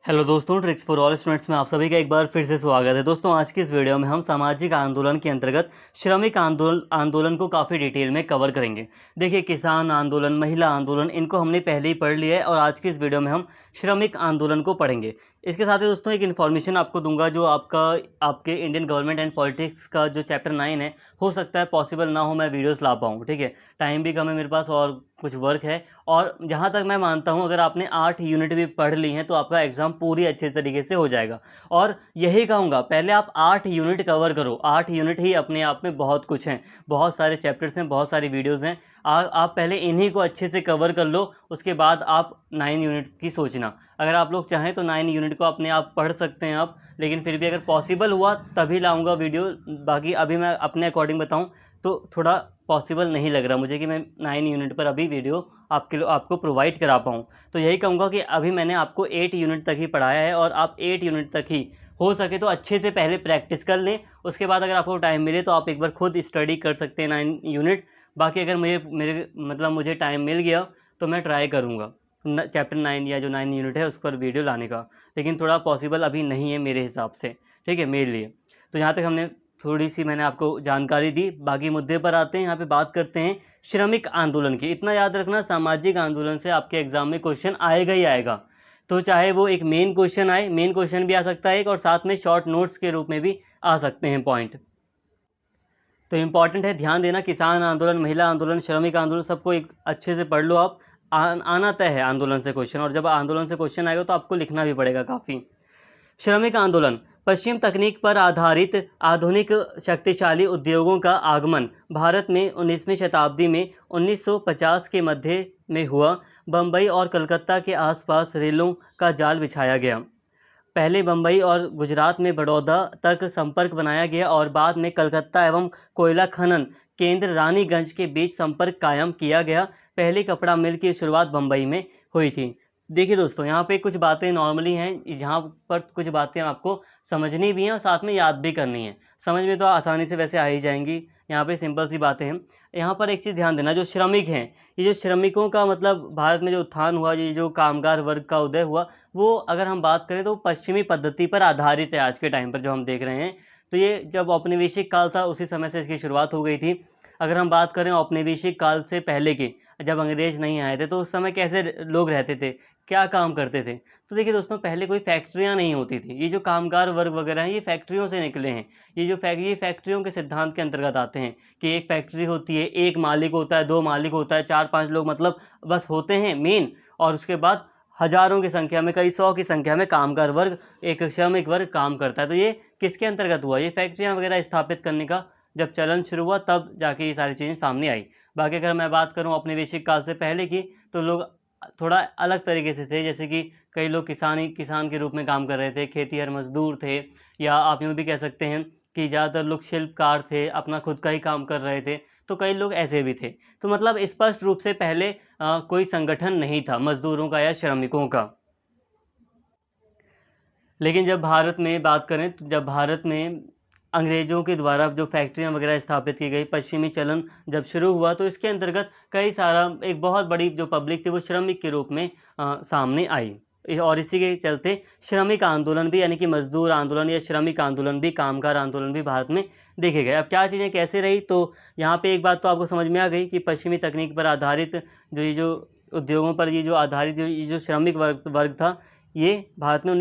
Hello दोस्तों, tricks for all students में आप सभी का एक बार फिर से स्वागत है। दोस्तों, आज की इस वीडियो में हम सामाजिक आंदोलन के अंतर्गत श्रमिक आंदोलन को काफ़ी डिटेल में कवर करेंगे। देखिए, किसान आंदोलन, महिला आंदोलन, इनको हमने पहले ही पढ़ लिया है और आज की इस वीडियो में हम श्रमिक आंदोलन को पढ़ेंगे। इसके साथ ही दोस्तों एक इन्फॉर्मेशन आपको दूंगा, जो आपके इंडियन गवर्नमेंट एंड पॉलिटिक्स का जो चैप्टर 9 है, हो सकता है पॉसिबल ना हो मैं वीडियोस ला पाऊँ। ठीक है, टाइम भी कम है मेरे पास और कुछ वर्क है। और जहाँ तक मैं मानता हूँ, अगर आपने 8 यूनिट भी पढ़ ली हैं तो आपका एग्ज़ाम पूरी अच्छे तरीके से हो जाएगा। और यही कहूँगा, पहले आप 8 यूनिट कवर करो। 8 यूनिट ही अपने आप में बहुत कुछ हैं, बहुत सारे चैप्टर्स हैं, बहुत सारी वीडियोज़ हैं। आप पहले इन्हीं को अच्छे से कवर कर लो, उसके बाद आप 9 यूनिट की सोचना। अगर आप लोग चाहें तो 9 यूनिट को अपने आप पढ़ सकते हैं आप, लेकिन फिर भी अगर पॉसिबल हुआ तभी लाऊंगा वीडियो। बाकी अभी मैं अपने अकॉर्डिंग बताऊं तो थोड़ा पॉसिबल नहीं लग रहा मुझे कि मैं 9 यूनिट पर अभी वीडियो आपको प्रोवाइड करा पाऊँ। तो यही कहूँगा कि अभी मैंने आपको 8 यूनिट तक ही पढ़ाया है और आप 8 यूनिट तक ही हो सके तो अच्छे से पहले प्रैक्टिस कर लें। उसके बाद अगर आपको टाइम मिले तो आप एक बार खुद स्टडी कर सकते हैं 9 यूनिट। बाकी अगर मुझे टाइम मिल गया तो मैं ट्राई करूँगा चैप्टर 9 या जो 9 यूनिट है उस पर वीडियो लाने का, लेकिन थोड़ा पॉसिबल अभी नहीं है मेरे हिसाब से। ठीक है, मेरे लिए। तो यहाँ तक हमने थोड़ी सी मैंने आपको जानकारी दी। बाकी मुद्दे पर आते हैं। यहाँ पे बात करते हैं श्रमिक आंदोलन की। इतना याद रखना, सामाजिक आंदोलन से आपके एग्जाम में क्वेश्चन आएगा ही आएगा। तो चाहे वो एक मेन क्वेश्चन आए, मेन क्वेश्चन भी आ सकता है एक, और साथ में शॉर्ट नोट्स के रूप में भी आ सकते हैं पॉइंट। तो इम्पॉर्टेंट है, ध्यान देना। किसान आंदोलन, महिला आंदोलन, श्रमिक आंदोलन, सबको एक अच्छे से पढ़ लो आप। आना तय है आंदोलन से क्वेश्चन, और जब आंदोलन से क्वेश्चन आएगा तो आपको लिखना भी पड़ेगा काफ़ी। श्रमिक आंदोलन। पश्चिम तकनीक पर आधारित आधुनिक शक्तिशाली उद्योगों का आगमन भारत में 19वीं शताब्दी में 1950 के मध्य में हुआ। बम्बई और कलकत्ता के आसपास रेलों का जाल बिछाया गया। पहले बम्बई और गुजरात में बड़ौदा तक संपर्क बनाया गया और बाद में कलकत्ता एवं कोयला खनन केंद्र रानीगंज के बीच संपर्क कायम किया गया। पहली कपड़ा मिल की शुरुआत बम्बई में हुई थी। देखिए दोस्तों, यहाँ पे कुछ बातें नॉर्मली हैं, यहाँ पर कुछ बातें आपको समझनी भी हैं और साथ में याद भी करनी है। समझ में तो आसानी से वैसे आ ही जाएंगी, यहाँ पे सिंपल सी बातें हैं। यहाँ पर एक चीज़ ध्यान देना, जो श्रमिक हैं, ये जो श्रमिकों का मतलब भारत में जो उत्थान हुआ, ये जो कामगार वर्ग का उदय हुआ, वो अगर हम बात करें तो पश्चिमी पद्धति पर आधारित है। आज के टाइम पर जो हम देख रहे हैं, तो ये जब औपनिवेशिक काल था उसी समय से इसकी शुरुआत हो गई थी। अगर हम बात करें औपनिवेशिक काल से पहले की, जब अंग्रेज़ नहीं आए थे, तो उस समय कैसे लोग रहते थे, क्या काम करते थे। तो देखिए दोस्तों, पहले कोई फैक्ट्रियाँ नहीं होती थी। ये जो कामगार वर्ग वगैरह हैं, ये फैक्ट्रियों से निकले हैं। ये फैक्ट्रियों के सिद्धांत के अंतर्गत आते हैं कि एक फैक्ट्री होती है, एक मालिक होता है, 2 मालिक होता है, 4-5 लोग मतलब बस होते हैं मेन, और उसके बाद हज़ारों की संख्या में, कई सौ की संख्या में कामगार वर्ग, एक श्रमिक वर्ग काम करता है। तो ये किसके अंतर्गत हुआ? ये फैक्ट्रियाँ वगैरह स्थापित करने का जब चलन शुरू हुआ तब जाके ये सारी चीज़ें सामने आई। बाकी अगर मैं बात करूँ औपनिवेशिक काल से पहले की, तो लोग थोड़ा अलग तरीके से थे। जैसे कि कई लोग किसान के रूप में काम कर रहे थे, खेतीहर मजदूर थे, या आप यूँ भी कह सकते हैं कि ज़्यादातर लोग शिल्पकार थे, अपना खुद का ही काम कर रहे थे। तो कई लोग ऐसे भी थे। तो मतलब स्पष्ट रूप से पहले कोई संगठन नहीं था मजदूरों का या श्रमिकों का। लेकिन जब भारत में बात करें, तो जब भारत में अंग्रेज़ों के द्वारा जो फैक्ट्रियाँ वगैरह स्थापित की गई, पश्चिमी चलन जब शुरू हुआ, तो इसके अंतर्गत कई सारा एक बहुत बड़ी जो पब्लिक थी वो श्रमिक के रूप में सामने आई। और इसी के चलते श्रमिक आंदोलन भी, यानी कि मजदूर आंदोलन या श्रमिक आंदोलन भी, कामगार आंदोलन भी भारत में देखे गए। अब क्या चीज़ें कैसे रही, तो यहाँ पे एक बात तो आपको समझ में आ गई कि पश्चिमी तकनीक पर आधारित जो उद्योगों पर ये जो आधारित ये जो श्रमिक वर्ग था, ये भारत में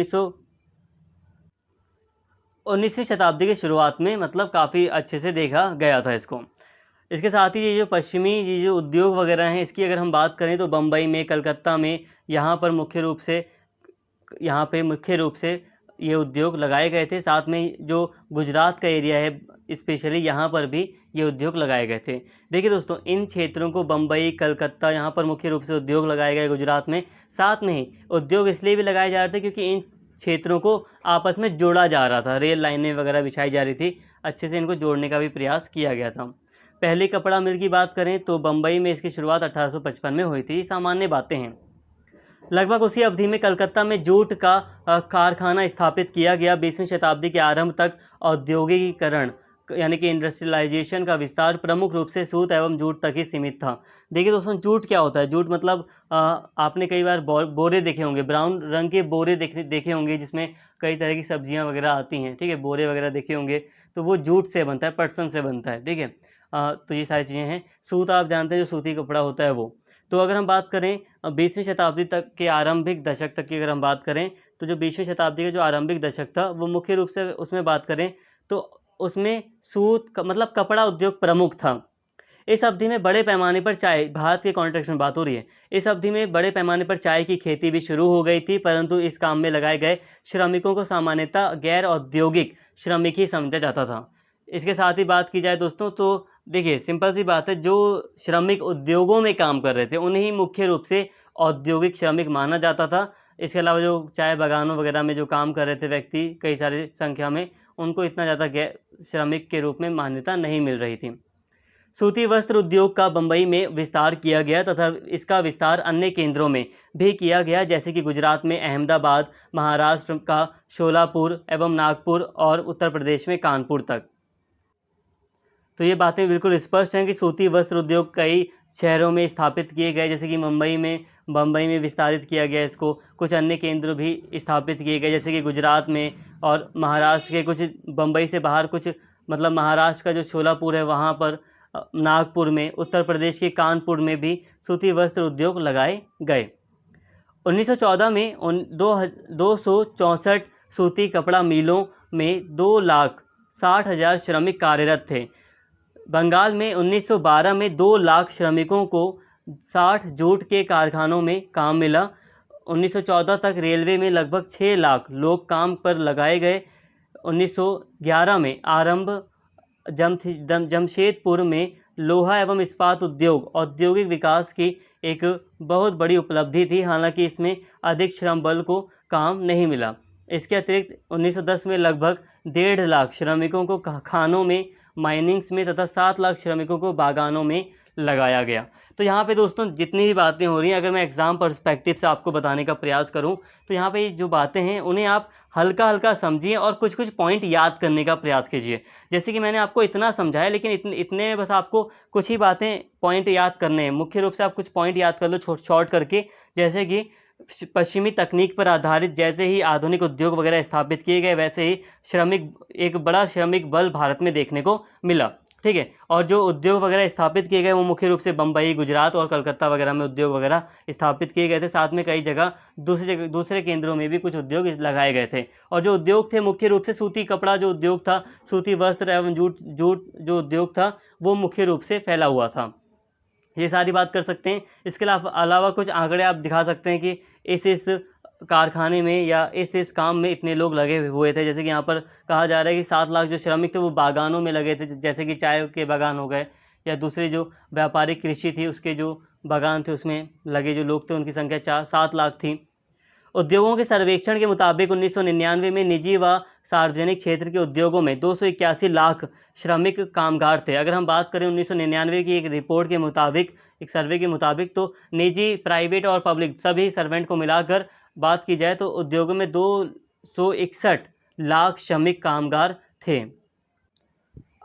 19वीं शताब्दी की शुरुआत में मतलब काफ़ी अच्छे से देखा गया था इसको। इसके साथ ही ये जो उद्योग वगैरह हैं, इसकी अगर हम बात करें तो बम्बई में, कलकत्ता में, यहाँ पे मुख्य रूप से ये उद्योग लगाए गए थे। साथ में जो गुजरात का एरिया है स्पेशली, यहाँ पर भी ये उद्योग लगाए गए थे। देखिए दोस्तों, इन क्षेत्रों को बम्बई, कलकत्ता, यहाँ पर मुख्य रूप से उद्योग लगाए गए गुजरात में। साथ में ही उद्योग इसलिए भी लगाए जा रहे थे क्योंकि इन क्षेत्रों को आपस में जोड़ा जा रहा था, रेल लाइनें वगैरह बिछाई जा रही थी, अच्छे से इनको जोड़ने का भी प्रयास किया गया था। पहली कपड़ा मिल की बात करें तो बम्बई में इसकी शुरुआत 1855 में हुई थी। सामान्य बातें हैं। लगभग उसी अवधि में कलकत्ता में जूट का कारखाना स्थापित किया गया। 20वीं शताब्दी के आरंभ तक औद्योगिकीकरण यानी कि इंडस्ट्रियलाइजेशन का विस्तार प्रमुख रूप से सूत एवं जूट तक ही सीमित था। देखिए दोस्तों, जूट क्या होता है? जूट मतलब आपने कई बार बोरे देखे होंगे, ब्राउन रंग के बोरे देखे होंगे जिसमें कई तरह की सब्जियां वगैरह आती हैं, ठीक है, बोरे वगैरह देखे होंगे, तो वो जूट से बनता है, पटसन से बनता है, ठीक है। तो ये सारी चीज़ें हैं। सूत आप जानते हैं, जो सूती कपड़ा होता है वो। तो अगर हम बात करें 20वीं शताब्दी तक के आरंभिक दशक तक की अगर हम बात करें, तो जो 20वीं शताब्दी का जो आरंभिक दशक था वो मुख्य रूप से उसमें बात करें तो उसमें सूत मतलब कपड़ा उद्योग प्रमुख था। इस अवधि में बड़े पैमाने पर चाय, भारत के कॉन्टेक्स्ट में बात हो रही है, इस अवधि में बड़े पैमाने पर चाय की खेती भी शुरू हो गई थी, परंतु इस काम में लगाए गए श्रमिकों को सामान्यतः गैर औद्योगिक श्रमिक ही समझा जाता था। इसके साथ ही बात की जाए दोस्तों, तो देखिए सिंपल सी बात है, जो श्रमिक उद्योगों में काम कर रहे थे उन्हें ही मुख्य रूप से औद्योगिक श्रमिक माना जाता था। इसके अलावा जो चाय बागानों वगैरह में जो काम कर रहे थे व्यक्ति कई सारी संख्या में, उनको इतना ज़्यादा श्रमिक के रूप में मान्यता नहीं मिल रही थी। सूती वस्त्र उद्योग का बंबई में विस्तार किया गया तथा इसका विस्तार अन्य केंद्रों में भी किया गया, जैसे कि गुजरात में अहमदाबाद, महाराष्ट्र का शोलापुर एवं नागपुर और उत्तर प्रदेश में कानपुर तक। तो ये बातें बिल्कुल स्पष्ट हैं कि सूती वस्त्र उद्योग कई शहरों में स्थापित किए गए, जैसे कि बम्बई में विस्तारित किया गया इसको। कुछ अन्य केंद्र भी स्थापित किए गए, जैसे कि गुजरात में और महाराष्ट्र के कुछ, बम्बई से बाहर कुछ मतलब महाराष्ट्र का जो शोलापुर है वहाँ पर, नागपुर में, उत्तर प्रदेश के कानपुर में भी सूती वस्त्र उद्योग लगाए गए। 1914 में 264 सूती कपड़ा मिलों में 2,60,000 श्रमिक कार्यरत थे। बंगाल में 1912 में 2 लाख श्रमिकों को 60 जूट के कारखानों में काम मिला। 1914 तक रेलवे में लगभग 6 लाख लोग काम पर लगाए गए। 1911 में आरंभ जमशेदपुर में लोहा एवं इस्पात उद्योग औद्योगिक विकास की एक बहुत बड़ी उपलब्धि थी, हालांकि इसमें अधिक श्रम बल को काम नहीं मिला। इसके अतिरिक्त 1910 में लगभग 1.5 लाख श्रमिकों को खानों में, माइनिंग्स में तथा 7 लाख श्रमिकों को बागानों में लगाया गया। तो यहाँ पे दोस्तों जितनी भी बातें हो रही हैं, अगर मैं एग्ज़ाम पर्सपेक्टिव से आपको बताने का प्रयास करूँ तो यहाँ पे जो बातें हैं उन्हें आप हल्का हल्का समझिए और कुछ कुछ पॉइंट याद करने का प्रयास कीजिए। जैसे कि मैंने आपको इतना समझाया, लेकिन इतने में बस आपको कुछ ही बातें पॉइंट याद करने हैं। मुख्य रूप से आप कुछ पॉइंट याद कर लो शॉर्ट करके, जैसे कि पश्चिमी तकनीक पर आधारित जैसे ही आधुनिक उद्योग वगैरह स्थापित किए गए, वैसे ही एक बड़ा श्रमिक बल भारत में देखने को मिला, ठीक है। और जो उद्योग वगैरह स्थापित किए गए वो मुख्य रूप से बम्बई, गुजरात और कलकत्ता वगैरह में उद्योग वगैरह स्थापित किए गए थे। साथ में कई जगह दूसरे केंद्रों में भी कुछ उद्योग लगाए गए थे। और जो उद्योग थे मुख्य रूप से सूती कपड़ा जो उद्योग था, सूती वस्त्र एवं जूट जो उद्योग था वो मुख्य रूप से फैला हुआ था। ये सारी बात कर सकते हैं। इसके अलावा कुछ आंकड़े आप दिखा सकते हैं कि इस कारखाने में या इस काम में इतने लोग लगे हुए थे। जैसे कि यहाँ पर कहा जा रहा है कि 7 लाख जो श्रमिक थे वो बागानों में लगे थे, जैसे कि चाय के बागान हो गए या दूसरे जो व्यापारिक कृषि थी उसके जो बागान थे उसमें लगे जो लोग थे उनकी संख्या 7 लाख थी। उद्योगों के सर्वेक्षण के मुताबिक 1999 में निजी व सार्वजनिक क्षेत्र के उद्योगों में 281 लाख श्रमिक कामगार थे। अगर हम बात करें 1999 की एक रिपोर्ट के मुताबिक, एक सर्वे के मुताबिक, तो निजी, प्राइवेट और पब्लिक सभी सर्वेंट को मिलाकर बात की जाए तो उद्योगों में 261 लाख श्रमिक कामगार थे।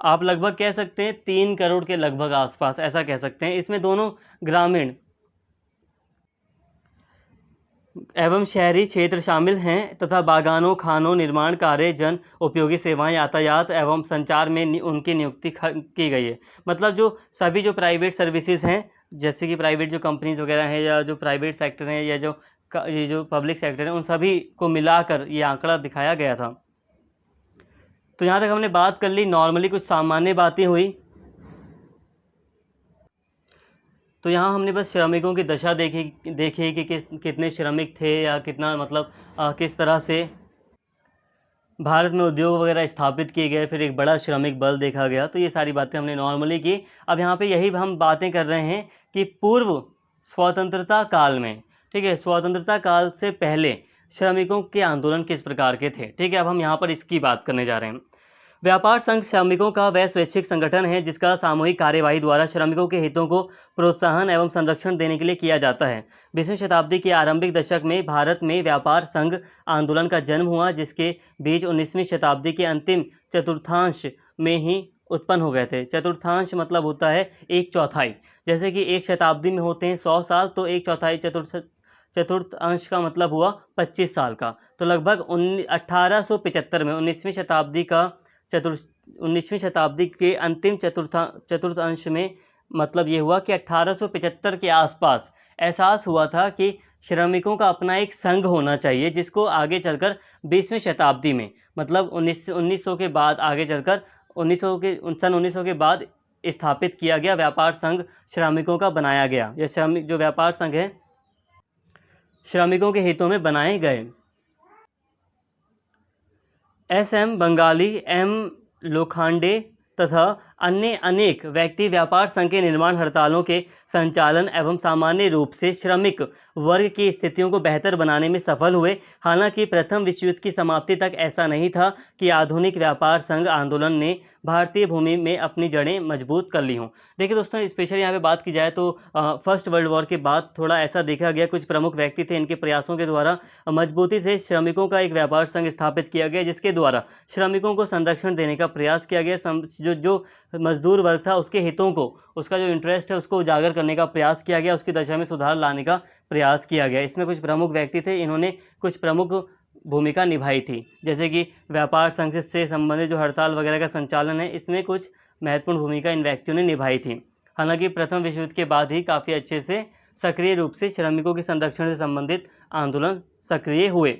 आप लगभग कह सकते हैं 3 करोड़ के लगभग आसपास, ऐसा कह सकते हैं। इसमें दोनों ग्रामीण एवं शहरी क्षेत्र शामिल हैं तथा बागानों, खानों, निर्माण कार्य, जन उपयोगी सेवाएं, यातायात एवं संचार में उनकी नियुक्ति की गई है। मतलब जो सभी जो प्राइवेट सर्विसेज हैं, जैसे कि प्राइवेट जो कंपनीज वगैरह हैं या जो प्राइवेट सेक्टर हैं या ये जो पब्लिक सेक्टर है, उन सभी को मिलाकर ये आंकड़ा दिखाया गया था। तो यहाँ तक हमने बात कर ली, नॉर्मली कुछ सामान्य बातें हुई। तो यहाँ हमने बस श्रमिकों की दशा देखी कि कितने श्रमिक थे या कितना मतलब किस तरह से भारत में उद्योग वगैरह स्थापित किए गए, फिर एक बड़ा श्रमिक बल देखा गया। तो ये सारी बातें हमने नॉर्मली की। अब यहाँ पे यही हम बातें कर रहे हैं कि पूर्व स्वतंत्रता काल में, ठीक है, स्वतंत्रता काल से पहले श्रमिकों के आंदोलन किस प्रकार के थे, ठीक है। अब हम यहाँ पर इसकी बात करने जा रहे हैं। व्यापार संघ श्रमिकों का वह स्वैच्छिक संगठन है जिसका सामूहिक कार्यवाही द्वारा श्रमिकों के हितों को प्रोत्साहन एवं संरक्षण देने के लिए किया जाता है। 20वीं शताब्दी के आरंभिक दशक में भारत में व्यापार संघ आंदोलन का जन्म हुआ, जिसके बीच 19वीं शताब्दी के अंतिम चतुर्थांश में ही उत्पन्न हो गए थे। चतुर्थांश मतलब होता है एक चौथाई, जैसे कि एक शताब्दी में होते हैं 100 साल, तो एक चौथाई चतुर्थ अंश का मतलब हुआ 25 साल का। तो लगभग 1875 में 19वीं शताब्दी का 19वीं शताब्दी के अंतिम चतुर्थ अंश में मतलब ये हुआ कि 1875 के आसपास एहसास हुआ था कि श्रमिकों का अपना एक संघ होना चाहिए, जिसको आगे चलकर 20वीं शताब्दी में मतलब 1900 के बाद आगे चलकर 1900 के बाद स्थापित किया गया व्यापार संघ श्रमिकों का बनाया गया। यह श्रमिक जो व्यापार संघ है श्रमिकों के हितों में बनाए गए। एस.एम. बंगाली, एम. लोखंडे तथा अन्य अनेक व्यक्ति व्यापार संघ के निर्माण, हड़तालों के संचालन एवं सामान्य रूप से श्रमिक वर्ग की स्थितियों को बेहतर बनाने में सफल हुए। हालांकि प्रथम विश्व युद्ध की समाप्ति तक ऐसा नहीं था कि आधुनिक व्यापार संघ आंदोलन ने भारतीय भूमि में अपनी जड़ें मजबूत कर ली हों। देखिए दोस्तों, स्पेशली यहाँ पे बात की जाए तो फर्स्ट वर्ल्ड वॉर के बाद थोड़ा ऐसा देखा गया, कुछ प्रमुख व्यक्ति थे, इनके प्रयासों के द्वारा मजबूती से श्रमिकों का एक व्यापार संघ स्थापित किया गया, जिसके द्वारा श्रमिकों को संरक्षण देने का प्रयास किया गया। जो मजदूर वर्ग था उसके हितों को, उसका जो इंटरेस्ट है उसको उजागर करने का प्रयास किया गया, उसकी दशा में सुधार लाने का प्रयास किया गया। इसमें कुछ प्रमुख व्यक्ति थे, इन्होंने कुछ प्रमुख भूमिका निभाई थी, जैसे कि व्यापार संघ से संबंधित जो हड़ताल वगैरह का संचालन है, इसमें कुछ महत्वपूर्ण भूमिका इन व्यक्तियों ने निभाई थी। हालांकि प्रथम विश्व युद्ध के बाद ही काफ़ी अच्छे से सक्रिय रूप से श्रमिकों के संरक्षण से संबंधित आंदोलन सक्रिय हुए।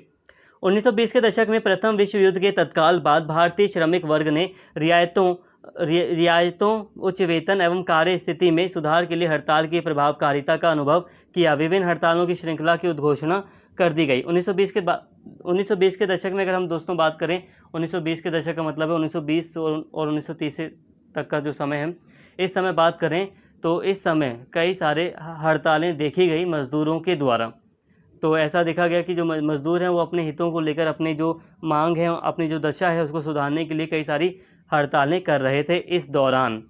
1920 के दशक में प्रथम विश्व युद्ध के तत्काल बाद भारतीय श्रमिक वर्ग ने रियायतों, उच्च वेतन एवं कार्य स्थिति में सुधार के लिए हड़ताल की प्रभावकारिता का अनुभव किया। विभिन्न हड़तालों की श्रृंखला की उद्घोषणा कर दी गई। 1920 के दशक में अगर हम दोस्तों बात करें, 1920 के दशक का मतलब है 1920 और 1930 तक का जो समय है, इस समय बात करें तो इस समय कई सारे हड़तालें देखी गई मजदूरों के द्वारा। तो ऐसा देखा गया कि जो मजदूर हैं वो अपने हितों को लेकर, अपनी जो मांग है, अपनी जो दशा है उसको सुधारने के लिए कई सारी हड़तालें कर रहे थे। इस दौरान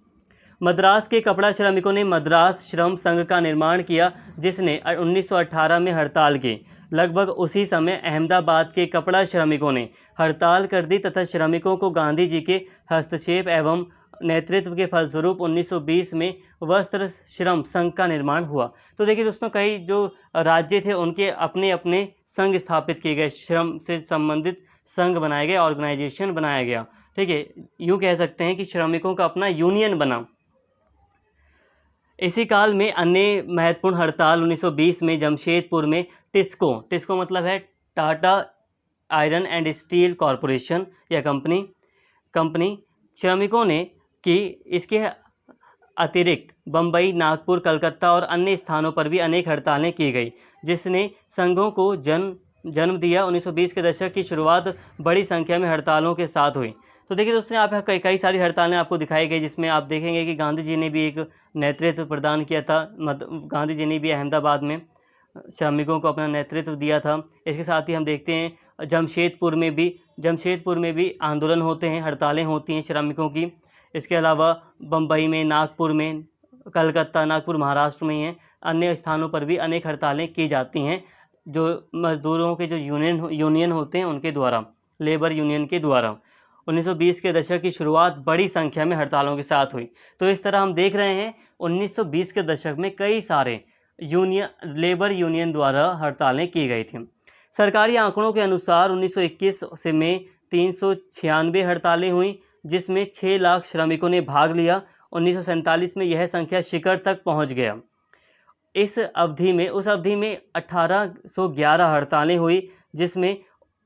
मद्रास के कपड़ा श्रमिकों ने मद्रास श्रम संघ का निर्माण किया, जिसने 1918 में हड़ताल की। लगभग उसी समय अहमदाबाद के कपड़ा श्रमिकों ने हड़ताल कर दी तथा श्रमिकों को गांधी जी के हस्तक्षेप एवं नेतृत्व के फलस्वरूप 1920 में वस्त्र श्रम संघ का निर्माण हुआ। तो देखिए दोस्तों, कई जो राज्य थे उनके अपने अपने संघ स्थापित किए गए, श्रम से संबंधित संघ बनाए गए, ऑर्गेनाइजेशन बनाया गया। ठीक है, यूँ कह सकते हैं कि श्रमिकों का अपना यूनियन बना। इसी काल में अन्य महत्वपूर्ण हड़ताल 1920 में जमशेदपुर में टिस्को मतलब है Tata iron and steel corporation या कंपनी श्रमिकों ने की। इसके अतिरिक्त बम्बई, नागपुर, कलकत्ता और अन्य स्थानों पर भी अनेक हड़तालें की गई, जिसने संघों को जन्म दिया। 1920 के दशक की शुरुआत बड़ी संख्या में हड़तालों के साथ हुई। तो देखिए दोस्तों, यहाँ पे कई सारी हड़तालें आपको दिखाई गई, जिसमें आप देखेंगे कि गांधी जी ने भी एक नेतृत्व प्रदान किया था। गांधी जी ने भी अहमदाबाद में श्रमिकों को अपना नेतृत्व दिया था। इसके साथ ही हम देखते हैं जमशेदपुर में भी आंदोलन होते हैं, हड़तालें होती हैं श्रमिकों की। इसके अलावा बम्बई में, नागपुर में, कलकत्ता, नागपुर महाराष्ट्र में ही हैं, अन्य स्थानों पर भी अनेक हड़तालें की जाती हैं, जो मजदूरों के जो यूनियन होते हैं उनके द्वारा, लेबर यूनियन के द्वारा। 1920 के दशक की शुरुआत बड़ी संख्या में हड़तालों के साथ हुई। तो इस तरह हम देख रहे हैं 1920 के दशक में कई सारे लेबर यूनियन द्वारा हड़तालें की गई थी। सरकारी आंकड़ों के अनुसार 1921 से में 396 हड़तालें हुई, जिसमें 6 लाख श्रमिकों ने भाग लिया। 1947 में यह संख्या शिखर तक पहुंच गया। उस अवधि में 1811 हड़तालें हुई, जिसमें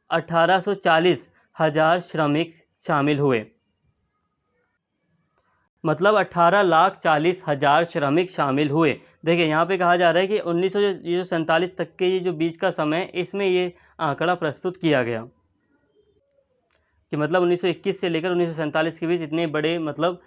1840,000 श्रमिक शामिल हुए। मतलब 18,40,000 श्रमिक शामिल हुए। देखिए यहाँ पे कहा जा रहा है कि 1947 तक के ये जो बीच का समय, इसमें ये आंकड़ा प्रस्तुत किया गया कि मतलब 1921 से लेकर 1947 के बीच इतने बड़े मतलब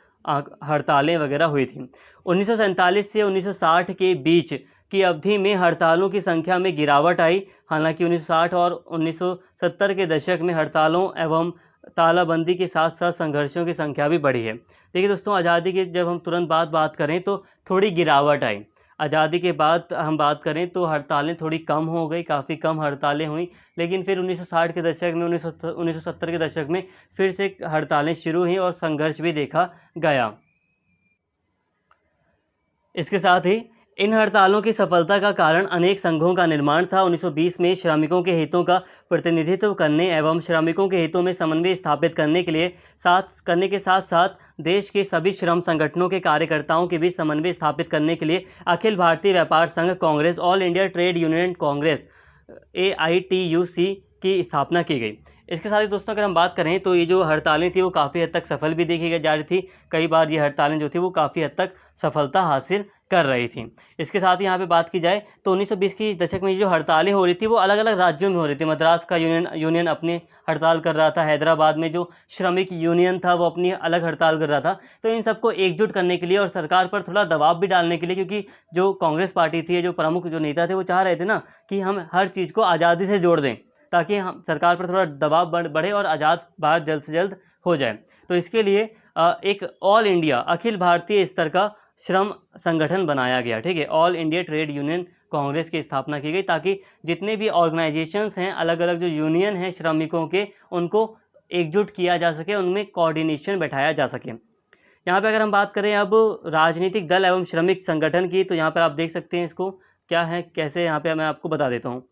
हड़तालें वगैरह हुई थी। 1947 से 1960 के बीच की अवधि में हड़तालों की संख्या में गिरावट आई। हालांकि 1960 और 1970 के दशक में हड़तालों एवं तालाबंदी के साथ साथ संघर्षों की संख्या भी बढ़ी है। देखिए दोस्तों, आज़ादी की जब हम तुरंत बात करें तो थोड़ी गिरावट आई। आज़ादी के बाद हम बात करें तो हड़तालें थोड़ी कम हो गई, काफ़ी कम हड़तालें हुई, लेकिन फिर 1960 के दशक में 1970 के दशक में फिर से हड़तालें शुरू हुई और संघर्ष भी देखा गया। इसके साथ ही इन हड़तालों की सफलता का कारण अनेक संघों का निर्माण था। 1920 में श्रमिकों के हितों का प्रतिनिधित्व करने एवं श्रमिकों के हितों में समन्वय स्थापित करने के साथ साथ देश के सभी श्रम संगठनों के कार्यकर्ताओं के बीच समन्वय स्थापित करने के लिए अखिल भारतीय व्यापार संघ Congress, all India trade union Congress AITUC की स्थापना की गई। इसके साथ ही दोस्तों अगर हम बात करें तो ये जो हड़तालें थी वो काफ़ी हद तक सफल भी देखी जा रही थी। कई बार ये हड़तालें जो थी वो काफ़ी हद तक सफलता हासिल कर रही थी। इसके साथ ही यहाँ पे बात की जाए तो 1920 की दशक में जो हड़तालें हो रही थी वो अलग अलग राज्यों में हो रही थी। मद्रास का यूनियन अपनी हड़ताल कर रहा था, हैदराबाद में जो श्रमिक यूनियन था वो अपनी अलग हड़ताल कर रहा था। तो इन सबको एकजुट करने के लिए और सरकार पर थोड़ा दबाव भी डालने के लिए, क्योंकि जो कांग्रेस पार्टी थी, जो प्रमुख जो नेता थे वो चाह रहे थे ना कि हम हर चीज़ को आज़ादी से जोड़ दें ताकि हम सरकार पर थोड़ा दबाव बढ़े और आज़ाद भारत जल्द से जल्द हो जाए। तो इसके लिए एक ऑल इंडिया अखिल भारतीय स्तर का श्रम संगठन बनाया गया। ठीक है, all India trade union Congress की स्थापना की गई ताकि जितने भी ऑर्गेनाइजेशंस हैं, अलग अलग जो यूनियन हैं श्रमिकों के, उनको एकजुट किया जा सके, उनमें कोऑर्डिनेशन बैठाया जा सके। यहाँ पे अगर हम बात करें अब राजनीतिक दल एवं श्रमिक संगठन की, तो यहाँ पर आप देख सकते हैं इसको क्या है, कैसे, यहाँ पे मैं आपको बता देता हूँ।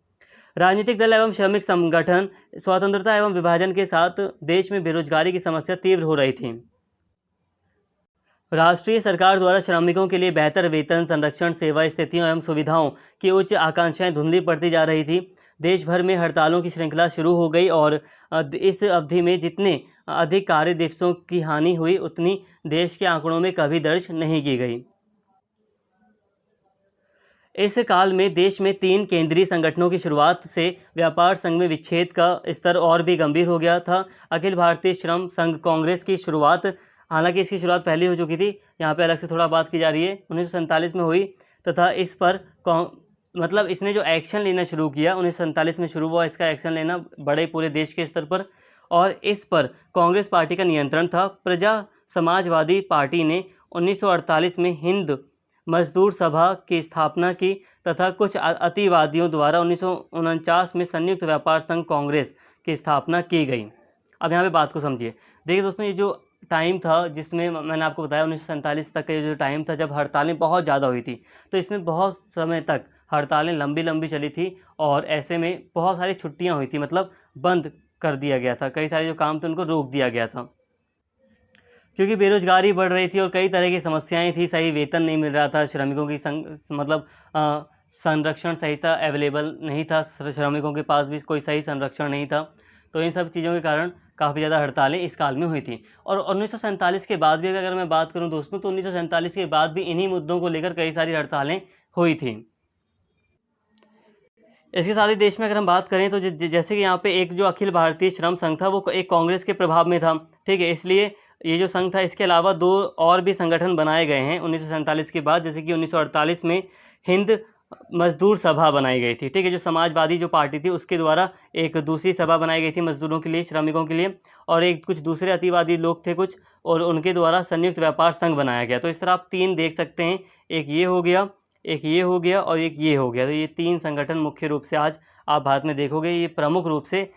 राजनीतिक दल एवं श्रमिक संगठन स्वतंत्रता एवं विभाजन के साथ देश में बेरोजगारी की समस्या तीव्र हो रही थी। राष्ट्रीय सरकार द्वारा श्रमिकों के लिए बेहतर वेतन, संरक्षण, सेवा स्थितियों एवं सुविधाओं की उच्च आकांक्षाएं धुंधली पड़ती जा रही थी। देश भर में हड़तालों की श्रृंखला शुरू हो गई और इस अवधि में जितने अधिक कार्य दिवसों की हानि हुई उतनी देश के आंकड़ों में कभी दर्ज नहीं की गई। इस काल में देश में 3 केंद्रीय संगठनों की शुरुआत से व्यापार संघ में विच्छेद का स्तर और भी गंभीर हो गया था। अखिल भारतीय श्रम संघ कांग्रेस की शुरुआत, हालांकि इसकी शुरुआत पहले हो चुकी थी, यहाँ पे अलग से थोड़ा बात की जा रही है, 1947 में हुई तथा इस पर मतलब इसने जो एक्शन लेना शुरू किया 1947 में शुरू हुआ इसका एक्शन लेना बड़े पूरे देश के स्तर पर, और इस पर कांग्रेस पार्टी का नियंत्रण था। प्रजा समाजवादी पार्टी ने 1948 में हिंद मजदूर सभा की स्थापना की तथा कुछ अतिवादियों द्वारा 1949 में संयुक्त व्यापार संघ कांग्रेस की स्थापना की गई। अब यहाँ पे बात को समझिए। देखिए दोस्तों, ये जो टाइम था जिसमें मैंने आपको बताया 1947 तक का जो टाइम था जब हड़तालें बहुत ज़्यादा हुई थी, तो इसमें बहुत समय तक हड़तालें लंबी लंबी चली थी और ऐसे में बहुत सारी छुट्टियाँ हुई थी, मतलब बंद कर दिया गया था, कई सारे जो काम थे उनको रोक दिया गया था क्योंकि बेरोजगारी बढ़ रही थी और कई तरह की समस्याएं थी। सही वेतन नहीं मिल रहा था, श्रमिकों की मतलब संरक्षण सही सा अवेलेबल नहीं था, श्रमिकों के पास भी कोई सही संरक्षण नहीं था। तो इन सब चीज़ों के कारण काफ़ी ज़्यादा हड़तालें इस काल में हुई थी। और 1947 के बाद भी अगर मैं बात करूं दोस्तों, तो 1947 के बाद भी इन्हीं मुद्दों को लेकर कई सारी हड़तालें हुई थी। इसके साथ ही देश में अगर हम बात करें तो जैसे कि यहाँ पे एक जो अखिल भारतीय श्रम संघ था वो एक कांग्रेस के प्रभाव में था। ठीक है, इसलिए ये जो संघ था इसके अलावा 2 और भी संगठन बनाए गए हैं 1947 के बाद, जैसे कि 1948 में हिंद मजदूर सभा बनाई गई थी। ठीक है, जो समाजवादी जो पार्टी थी उसके द्वारा एक दूसरी सभा बनाई गई थी मजदूरों के लिए, श्रमिकों के लिए, और एक कुछ दूसरे अतिवादी लोग थे कुछ, और उनके द्वारा संयुक्त व्यापार संघ बनाया गया। तो इस तरह आप 3 देख सकते हैं, एक ये हो गया, एक ये हो गया और एक ये हो गया। तो ये 3 संगठन मुख्य रूप से आज आप भारत में देखोगे, ये प्रमुख रूप से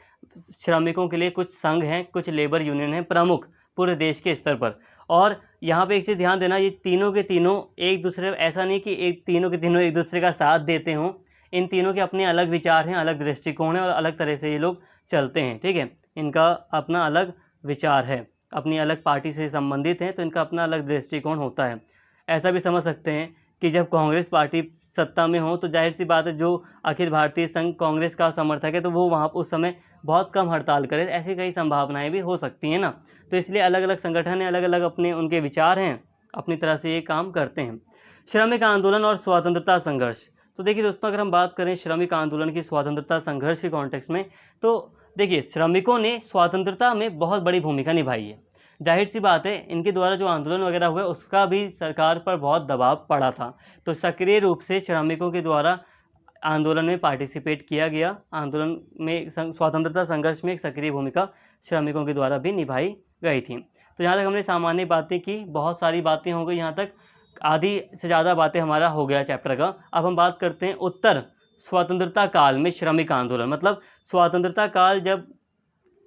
श्रमिकों के लिए कुछ संघ हैं, कुछ लेबर यूनियन हैं प्रमुख पूरे देश के स्तर पर। और यहाँ पे एक चीज़ ध्यान देना, ये तीनों के तीनों एक दूसरे, ऐसा नहीं कि तीनों के तीनों एक दूसरे का साथ देते हों, इन तीनों के अपने अलग विचार हैं, अलग दृष्टिकोण हैं और अलग तरह से ये लोग चलते हैं। ठीक है, इनका अपना अलग विचार है, अपनी अलग पार्टी से संबंधित हैं तो इनका अपना अलग दृष्टिकोण होता है। ऐसा भी समझ सकते हैं कि जब कांग्रेस पार्टी सत्ता में हो तो जाहिर सी बात है जो अखिल भारतीय संघ कांग्रेस का समर्थक है तो वो वहाँ उस समय बहुत कम हड़ताल करे, ऐसी कई संभावनाएं भी हो सकती हैं ना। तो इसलिए अलग अलग संगठन हैं, अलग अलग अपने उनके विचार हैं, अपनी तरह से ये काम करते हैं। श्रमिक आंदोलन और स्वतंत्रता संघर्ष। तो देखिए दोस्तों, अगर हम बात करें श्रमिक आंदोलन की स्वतंत्रता संघर्ष के कॉन्टेक्स्ट में, तो देखिए श्रमिकों ने स्वतंत्रता में बहुत बड़ी भूमिका निभाई है। जाहिर सी बात है इनके द्वारा जो आंदोलन वगैरह हुआ उसका भी सरकार पर बहुत दबाव पड़ा था, तो सक्रिय रूप से श्रमिकों के द्वारा आंदोलन में पार्टिसिपेट किया गया। आंदोलन में स्वतंत्रता संघर्ष में एक सक्रिय भूमिका श्रमिकों के द्वारा भी निभाई गई थी। तो यहाँ तक हमने सामान्य बातें की, बहुत सारी बातें हो गई यहाँ तक। आधी से ज़्यादा बातें हमारा हो गया चैप्टर का। अब हम बात करते हैं उत्तर स्वतंत्रता काल में श्रमिक आंदोलन। मतलब स्वतंत्रता काल जब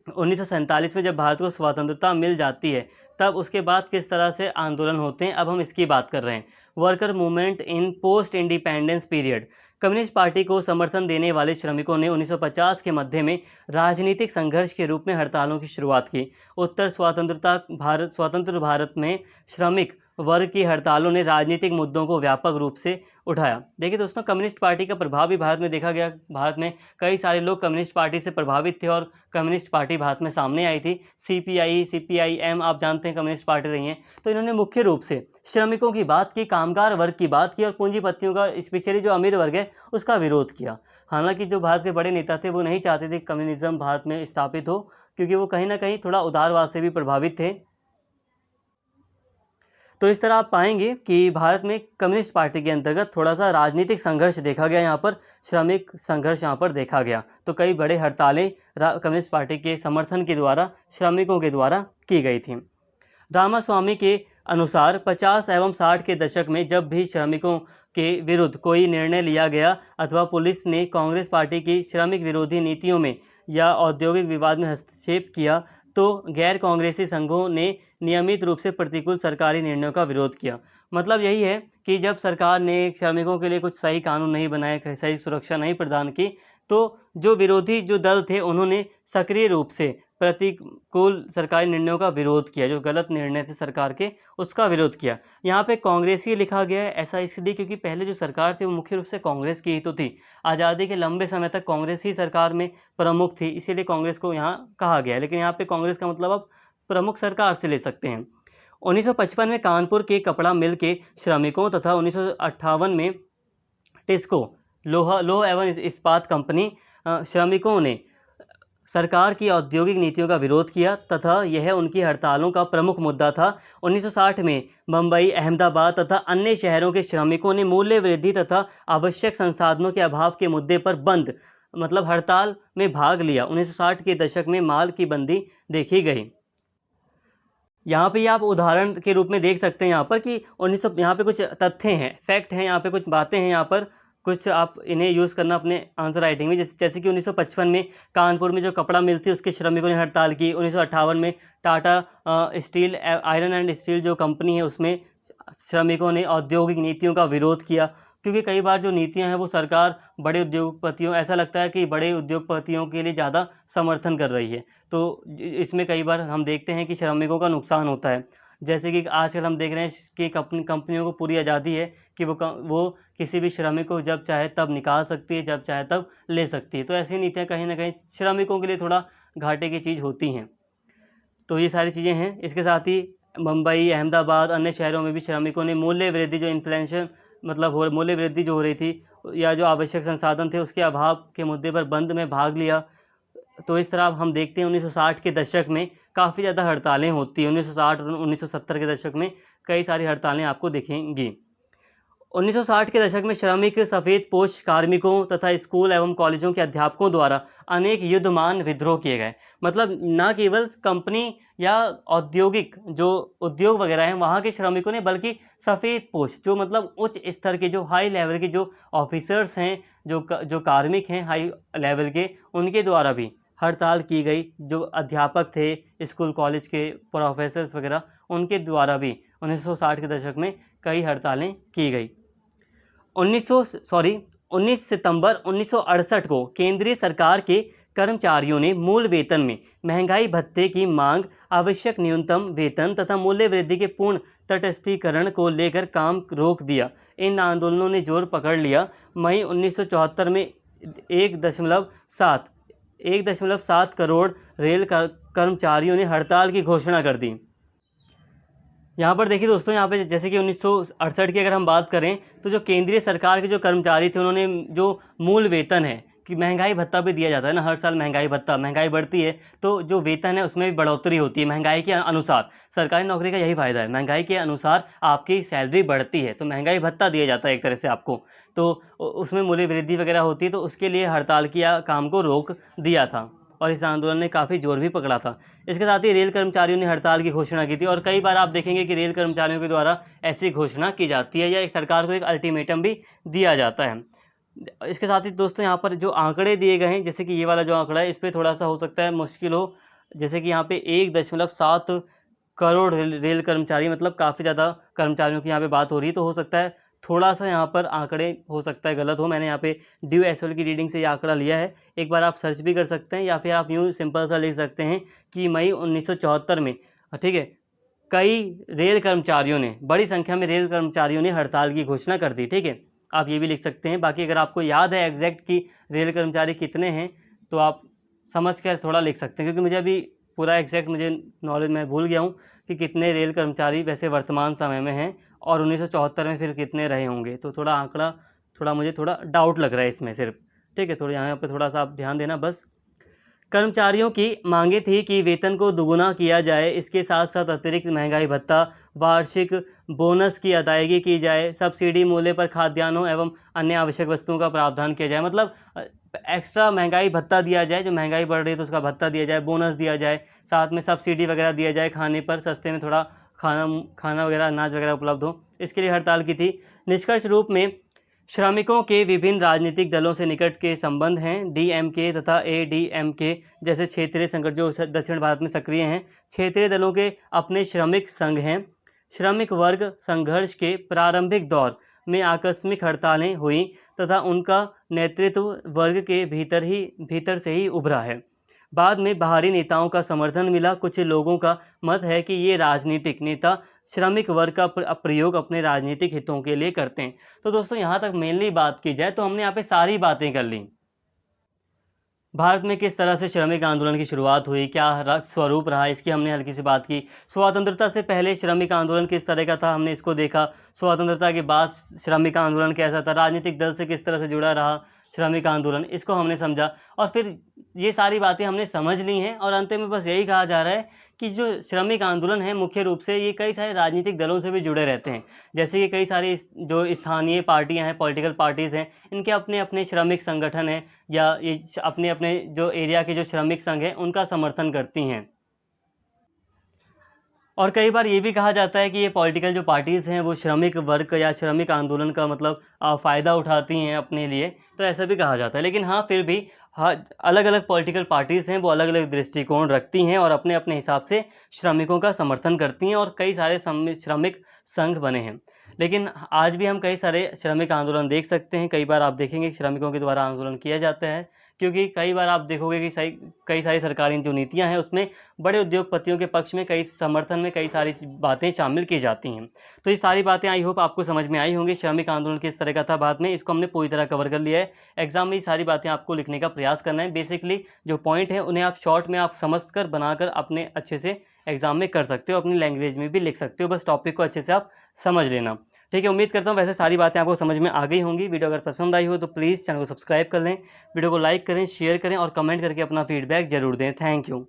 1947 में जब भारत को स्वतंत्रता मिल जाती है, तब उसके बाद किस तरह से आंदोलन होते हैं, अब हम इसकी बात कर रहे हैं। Worker movement in post independence period. Communist party को समर्थन देने वाले श्रमिकों ने 1950 के मध्य में राजनीतिक संघर्ष के रूप में हड़तालों की शुरुआत की। उत्तर स्वतंत्र भारत में श्रमिक वर्ग की हड़तालों ने राजनीतिक मुद्दों को व्यापक रूप से उठाया। देखिए दोस्तों, कम्युनिस्ट पार्टी का प्रभाव भी भारत में देखा गया। भारत में कई सारे लोग कम्युनिस्ट पार्टी से प्रभावित थे और कम्युनिस्ट पार्टी भारत में सामने आई थी। CPI, आप जानते हैं कम्युनिस्ट पार्टी रही हैं। तो इन्होंने मुख्य रूप से श्रमिकों की बात की, कामगार वर्ग की बात की और पूंजीपतियों का, स्पेशली जो अमीर वर्ग है, उसका विरोध किया। हालांकि जो भारत के बड़े नेता थे वो नहीं चाहते थे कम्युनिज्म भारत में स्थापित हो, क्योंकि वो कहीं ना कहीं थोड़ा उदारवाद से भी प्रभावित थे। तो इस तरह आप पाएंगे कि भारत में कम्युनिस्ट पार्टी के अंतर्गत थोड़ा सा राजनीतिक संघर्ष देखा गया, यहाँ पर श्रमिक संघर्ष यहाँ पर देखा गया। तो कई बड़े हड़तालें कम्युनिस्ट पार्टी के समर्थन के द्वारा, श्रमिकों के द्वारा की गई थी। रामास्वामी के अनुसार 50 एवं 60 के दशक में जब भी श्रमिकों के विरुद्ध कोई निर्णय लिया गया अथवा पुलिस ने कांग्रेस पार्टी की श्रमिक विरोधी नीतियों में या औद्योगिक विवाद में हस्तक्षेप किया, तो गैर कांग्रेसी संघों ने नियमित रूप से प्रतिकूल सरकारी निर्णयों का विरोध किया। मतलब यही है कि जब सरकार ने श्रमिकों के लिए कुछ सही कानून नहीं बनाए, सही सुरक्षा नहीं प्रदान की, तो जो विरोधी जो दल थे उन्होंने सक्रिय रूप से प्रतिकूल सरकारी निर्णयों का विरोध किया। जो गलत निर्णय थे सरकार के, उसका विरोध किया। यहाँ पे कांग्रेसी लिखा गया है, ऐसा इसलिए क्योंकि पहले जो सरकार थी वो मुख्य रूप से कांग्रेस की ही तो थी। आज़ादी के लंबे समय तक कांग्रेस ही सरकार में प्रमुख थी, इसीलिए कांग्रेस को यहाँ कहा गया है। लेकिन यहाँ पे कांग्रेस का मतलब आप प्रमुख सरकार से ले सकते हैं। 1955 में कानपुर के कपड़ा मिल के श्रमिकों तथा 1958 में टिस्को लोह एवं इस्पात कंपनी श्रमिकों ने सरकार की औद्योगिक नीतियों का विरोध किया तथा यह उनकी हड़तालों का प्रमुख मुद्दा था। 1960 में मुंबई, अहमदाबाद तथा अन्य शहरों के श्रमिकों ने मूल्य वृद्धि तथा आवश्यक संसाधनों के अभाव के मुद्दे पर बंद मतलब हड़ताल में भाग लिया। 1960 के दशक में माल की बंदी देखी गई। यहाँ पे आप उदाहरण के रूप में देख सकते हैं यहाँ पर कि यहाँ पे कुछ तथ्य हैं, फैक्ट हैं, यहाँ पे कुछ बातें हैं, यहाँ पर कुछ आप इन्हें यूज़ करना अपने आंसर राइटिंग में। जैसे कि 1955 में कानपुर में जो कपड़ा मिल थी उसके श्रमिकों ने हड़ताल की। 1958 में Tata steel, iron and steel जो कंपनी है, उसमें श्रमिकों ने औद्योगिक नीतियों का विरोध किया, क्योंकि कई बार जो नीतियां हैं वो सरकार बड़े उद्योगपतियों, ऐसा लगता है कि बड़े उद्योगपतियों के लिए ज़्यादा समर्थन कर रही है, तो इसमें कई बार हम देखते हैं कि श्रमिकों का नुकसान होता है। जैसे कि आजकल हम देख रहे हैं कि कंपनियों को पूरी आज़ादी है कि वो किसी भी श्रमिक को जब चाहे तब निकाल सकती है, जब चाहे तब ले सकती है। तो ऐसी नीतियाँ कहीं ना कहीं श्रमिकों के लिए थोड़ा घाटे की चीज़ होती हैं। तो ये सारी चीज़ें हैं। इसके साथ ही मुंबई, अहमदाबाद, अन्य शहरों में भी श्रमिकों ने मूल्य वृद्धि, जो इन्फ्लेशन मतलब मूल्य वृद्धि जो हो रही थी या जो आवश्यक संसाधन थे उसके अभाव के मुद्दे पर बंद में भाग लिया। तो इस तरह हम देखते हैं 1960 के दशक में काफ़ी ज़्यादा हड़तालें होती हैं। 1960 और 1970 के दशक में कई सारी हड़तालें आपको दिखेंगी। 1960 के दशक में श्रमिक, सफ़ेद पोश कार्मिकों तथा स्कूल एवं कॉलेजों के अध्यापकों द्वारा अनेक युद्धमान विद्रोह किए गए। मतलब न केवल कंपनी या औद्योगिक जो उद्योग वगैरह हैं वहाँ के श्रमिकों ने, बल्कि सफ़ेद पोश जो मतलब उच्च स्तर के, जो हाई लेवल के जो ऑफिसर्स हैं, जो कार्मिक हैं हाई लेवल के, उनके द्वारा भी हड़ताल की गई। जो अध्यापक थे, स्कूल कॉलेज के प्रोफेसर्स वगैरह, उनके द्वारा भी 1960 के दशक में कई हड़तालें की गई। 19 सितंबर 1968 को केंद्रीय सरकार के कर्मचारियों ने मूल वेतन में महंगाई भत्ते की मांग, आवश्यक न्यूनतम वेतन तथा मूल्य वृद्धि के पूर्ण तटस्थीकरण को लेकर काम रोक दिया। इन आंदोलनों ने जोर पकड़ लिया। मई 1974 में 1.7 करोड़ रेल कर्मचारियों ने हड़ताल की घोषणा कर दी। यहाँ पर देखिए दोस्तों, यहाँ पे जैसे कि 1968 की अगर हम बात करें तो जो केंद्रीय सरकार के जो कर्मचारी थे उन्होंने जो मूल वेतन है, कि महंगाई भत्ता भी दिया जाता है ना, हर साल महंगाई भत्ता, महंगाई बढ़ती है तो जो वेतन है उसमें भी बढ़ोतरी होती है महंगाई के अनुसार। सरकारी नौकरी का यही फ़ायदा है, महंगाई के अनुसार आपकी सैलरी बढ़ती है तो महंगाई भत्ता दिया जाता है एक तरह से आपको, तो उसमें मूल्य वृद्धि वगैरह होती है, तो उसके लिए हड़ताल किया काम को रोक दिया था। और इस आंदोलन ने काफ़ी जोर भी पकड़ा था। इसके साथ ही रेल कर्मचारियों ने हड़ताल की घोषणा की थी और कई बार आप देखेंगे कि रेल कर्मचारियों के द्वारा ऐसी घोषणा की जाती है या एक सरकार को एक अल्टीमेटम भी दिया जाता है। इसके साथ ही दोस्तों यहाँ पर जो आंकड़े दिए गए हैं, जैसे कि ये वाला जो आंकड़ा है, इस पे थोड़ा-सा हो सकता है मुश्किल हो। जैसे कि यहाँ पे 1.7 करोड़ रेल कर्मचारी, मतलब काफ़ी ज़्यादा कर्मचारियों की यहाँ पे बात हो रही है, तो हो सकता है थोड़ा-सा यहाँ पर आंकड़े हो सकता है गलत हो। मैंने यहाँ पे ड्यू एसओएल की रीडिंग से ये आंकड़ा लिया है। एक बार आप सर्च भी कर सकते हैं या फिर आप यूँ सिंपल सा लिख सकते हैं कि मई 1974 में, ठीक है, कई रेल कर्मचारियों ने, बड़ी संख्या में रेल कर्मचारियों ने हड़ताल की घोषणा कर दी, ठीक है। आप ये भी लिख सकते हैं। बाकी अगर आपको याद है एग्जैक्ट कि रेल कर्मचारी कितने हैं, तो आप समझ कर थोड़ा लिख सकते हैं, क्योंकि मुझे अभी पूरा एग्जैक्ट मुझे नॉलेज, मैं भूल गया हूँ कि कितने रेल कर्मचारी वैसे वर्तमान समय में हैं और 1974 में फिर कितने रहे होंगे। तो थोड़ा आंकड़ा, थोड़ा मुझे थोड़ा डाउट लग रहा है इसमें सिर्फ, ठीक है। थोड़ा यहाँ पे थोड़ा सा आप ध्यान देना बस। कर्मचारियों की मांगे थी कि वेतन को दुगुना किया जाए, इसके साथ साथ अतिरिक्त महंगाई भत्ता, वार्षिक बोनस की अदायगी की जाए, सब्सिडी मूल्य पर खाद्यान्नों एवं अन्य आवश्यक वस्तुओं का प्रावधान किया जाए। मतलब एक्स्ट्रा महंगाई भत्ता दिया जाए, जो महंगाई बढ़ रही है तो उसका भत्ता दिया जाए, बोनस दिया जाए, साथ में सब्सिडी वगैरह दिया जाए, खाने पर सस्ते में थोड़ा खाना खाना वगैरह, अनाज वगैरह उपलब्ध हो, इसके लिए हड़ताल की थी। निष्कर्ष रूप में श्रमिकों के विभिन्न राजनीतिक दलों से निकट के संबंध हैं। डीएमके तथा एडीएमके जैसे क्षेत्रीय संगठन जो दक्षिण भारत में सक्रिय हैं, क्षेत्रीय दलों के अपने श्रमिक संघ हैं। श्रमिक वर्ग संघर्ष के प्रारंभिक दौर में आकस्मिक हड़तालें हुई तथा उनका नेतृत्व वर्ग के भीतर से ही उभरा है। बाद में बाहरी नेताओं का समर्थन मिला। कुछ लोगों का मत है कि ये राजनीतिक नेता श्रमिक वर्ग का प्रयोग अपने राजनीतिक हितों के लिए करते हैं। तो दोस्तों यहाँ तक मेनली बात की जाए तो हमने यहाँ पे सारी बातें कर ली। भारत में किस तरह से श्रमिक आंदोलन की शुरुआत हुई, क्या स्वरूप रहा, इसकी हमने हल्की सी बात की। स्वतंत्रता से पहले श्रमिक आंदोलन किस तरह का था, हमने इसको देखा। स्वतंत्रता के बाद श्रमिक आंदोलन कैसा था, राजनीतिक दल से किस तरह से जुड़ा रहा श्रमिक आंदोलन, इसको हमने समझा। और फिर ये सारी बातें हमने समझ ली हैं और अंत में बस यही कहा जा रहा है कि जो श्रमिक आंदोलन है मुख्य रूप से ये कई सारे राजनीतिक दलों से भी जुड़े रहते हैं। जैसे कि कई सारी जो स्थानीय पार्टियां हैं, पॉलिटिकल पार्टीज़ हैं, इनके अपने अपने श्रमिक संगठन हैं या ये अपने अपने जो एरिया के जो श्रमिक संघ हैं उनका समर्थन करती हैं। और कई बार ये भी कहा जाता है कि ये पॉलिटिकल जो पार्टीज़ हैं वो श्रमिक वर्ग या श्रमिक आंदोलन का मतलब फ़ायदा उठाती हैं अपने लिए, तो ऐसा भी कहा जाता है। लेकिन हाँ, फिर भी हाँ, अलग अलग पॉलिटिकल पार्टीज़ हैं वो अलग अलग दृष्टिकोण रखती हैं और अपने अपने हिसाब से श्रमिकों का समर्थन करती हैं और कई सारे श्रमिक संघ बने हैं। लेकिन आज भी हम कई सारे श्रमिक आंदोलन देख सकते हैं। कई बार आप देखेंगे कि श्रमिकों के द्वारा आंदोलन किया जाता है, क्योंकि कई बार आप देखोगे कि कई सारी सरकारी जो नीतियां हैं उसमें बड़े उद्योगपतियों के पक्ष में कई समर्थन में कई सारी बातें शामिल की जाती हैं। तो ये सारी बातें आई होप आपको समझ में आई होंगी। श्रमिक आंदोलन किस तरह का था, बाद में इसको हमने पूरी तरह कवर कर लिया है। एग्जाम में ये सारी बातें आपको लिखने का प्रयास करना है। बेसिकली जो पॉइंट है उन्हें आप शॉर्ट में आप समझ कर बनाकर अपने अच्छे से एग्जाम में कर सकते हो, अपनी लैंग्वेज में भी लिख सकते हो। बस टॉपिक को अच्छे से आप समझ लेना, ठीक है। उम्मीद करता हूँ वैसे सारी बातें आपको समझ में आ गई होंगी। वीडियो अगर पसंद आई हो तो प्लीज़ चैनल को सब्सक्राइब कर लें, वीडियो को लाइक करें, शेयर करें और कमेंट करके अपना फीडबैक जरूर दें। Thank you.